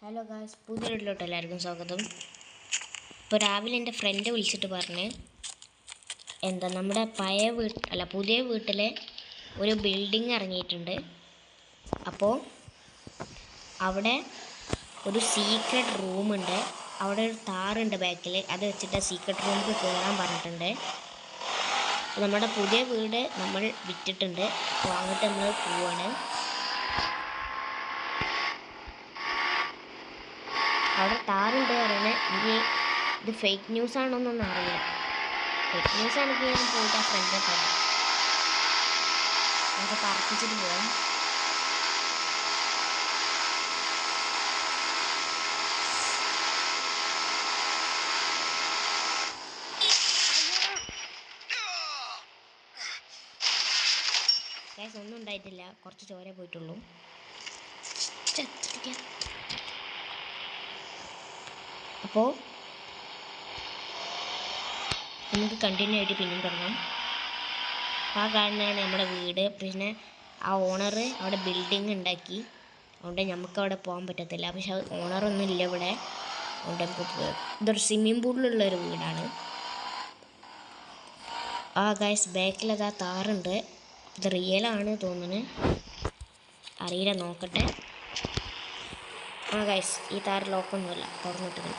Hello guys, പുതിയ വീട്ടിലോട്ട് എല്ലാവർക്കും സ്വാഗതം. ഇപ്പോൾ രാവിലെ എൻ്റെ ഫ്രണ്ട് വിളിച്ചിട്ട് പറഞ്ഞ് നമ്മുടെ പുതിയ വീട്ടിലെ ഒരു ബിൽഡിങ് ഇറങ്ങിയിട്ടുണ്ട്. അപ്പോൾ അവിടെ ഒരു സീക്രട്ട് റൂമുണ്ട്. അവിടെ ഒരു താറുണ്ട് ബാക്കിൽ, അത് വെച്ചിട്ട് സീക്രട്ട് റൂമിൽ കയറാൻ പറഞ്ഞിട്ടുണ്ട്. നമ്മുടെ പുതിയ വീട് നമ്മൾ വിറ്റിട്ടുണ്ട്. അപ്പോൾ അങ്ങോട്ട് നമ്മൾ പോവാണ്. അവിടെ താറുണ്ട് പറയുന്നത്. ഇനി ഇത് ഫേക്ക് ന്യൂസ് ആണോന്നൊന്നും അറിയില്ല. ഫേക്ക് ന്യൂസ് ആണെങ്കിൽ ഞാൻ പോയിട്ട് ആ ഫ്രണ്ടിനെ തരാം. നമുക്ക് പറപ്പിച്ചിട്ട് പോകാം. കേസ് ഒന്നും ഉണ്ടായിട്ടില്ല, കുറച്ച് ചോര പോയിട്ടുള്ളൂ. അപ്പോൾ നമുക്ക് കണ്ടിന്യൂ ആയിട്ട് പിന്നെയും തുടങ്ങാം. ആ കാണുന്നതാണ് നമ്മുടെ വീട്. പിന്നെ ആ ഓണർ അവിടെ ബിൽഡിങ് ഉണ്ടാക്കി, അതുകൊണ്ട് നമുക്ക് അവിടെ പോകാൻ പറ്റത്തില്ല. പക്ഷെ ഓണറൊന്നും ഇല്ല ഇവിടെ, അതുകൊണ്ട് നമുക്ക് ഇതൊരു സ്വിമ്മിങ് പൂളിലുള്ളൊരു വീടാണ്. ആ ഗൈസ്, ബാക്കിലതാ താറുണ്ട്. ഇത് റിയലാണ് തോന്നുന്നു, അറിയില്ല, നോക്കട്ടെ. ആ ഗൈസ്, ഈ താറ് ലോക്കൊന്നുമില്ല, തുറന്നിട്ടുണ്ട്.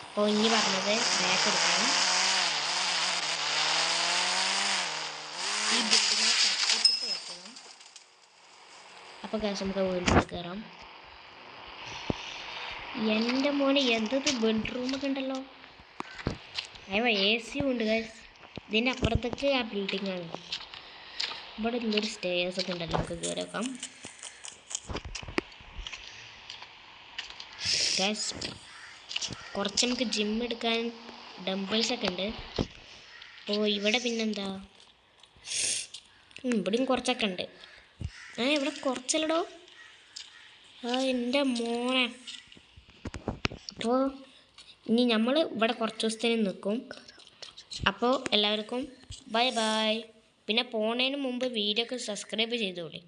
അപ്പോൾ ഇനി പറഞ്ഞത് ബാക്ക് എടുക്കണം. ഈ ബിൽഡിങ്ങിനെ കത്തിച്ചിട്ട് വെക്കണം. അപ്പോൾ ഗൈസ്, നമുക്ക് വീട്ടിൽ കയറാം. എൻ്റെ മോനെ, എന്തത് ബെഡ്റൂമൊക്കെ ഉണ്ടല്ലോ. അയ്യോ, AC ഉണ്ട് ഗൈസ്. ഇതിൻ്റെ അപ്പുറത്തേക്ക് ആ ബിൽഡിങ്ങാണ്. ഇവിടെ ഉള്ളൊരു സ്റ്റേഴ്സൊക്കെ ഉണ്ടല്ലോ, നമുക്ക് കയറി വെക്കാം. ഗൈസ്, കുറച്ച് നമുക്ക് ജിം എടുക്കാൻ ഡംബിൾസൊക്കെ ഉണ്ട്. അപ്പോൾ ഇവിടെ പിന്നെന്താ, ഇവിടെയും കുറച്ചൊക്കെ ഉണ്ട്. ഇവിടെ കുറച്ചല്ലടോ. എൻ്റെ മോനെ. അപ്പോൾ ഇനി നമ്മൾ ഇവിടെ കുറച്ച് ദിവസത്തേന് നിൽക്കും. അപ്പോൾ എല്ലാവർക്കും ബൈ ബൈ. പിന്നെ പോണതിന് മുമ്പ് വീഡിയോക്ക് സബ്സ്ക്രൈബ് ചെയ്തോളി.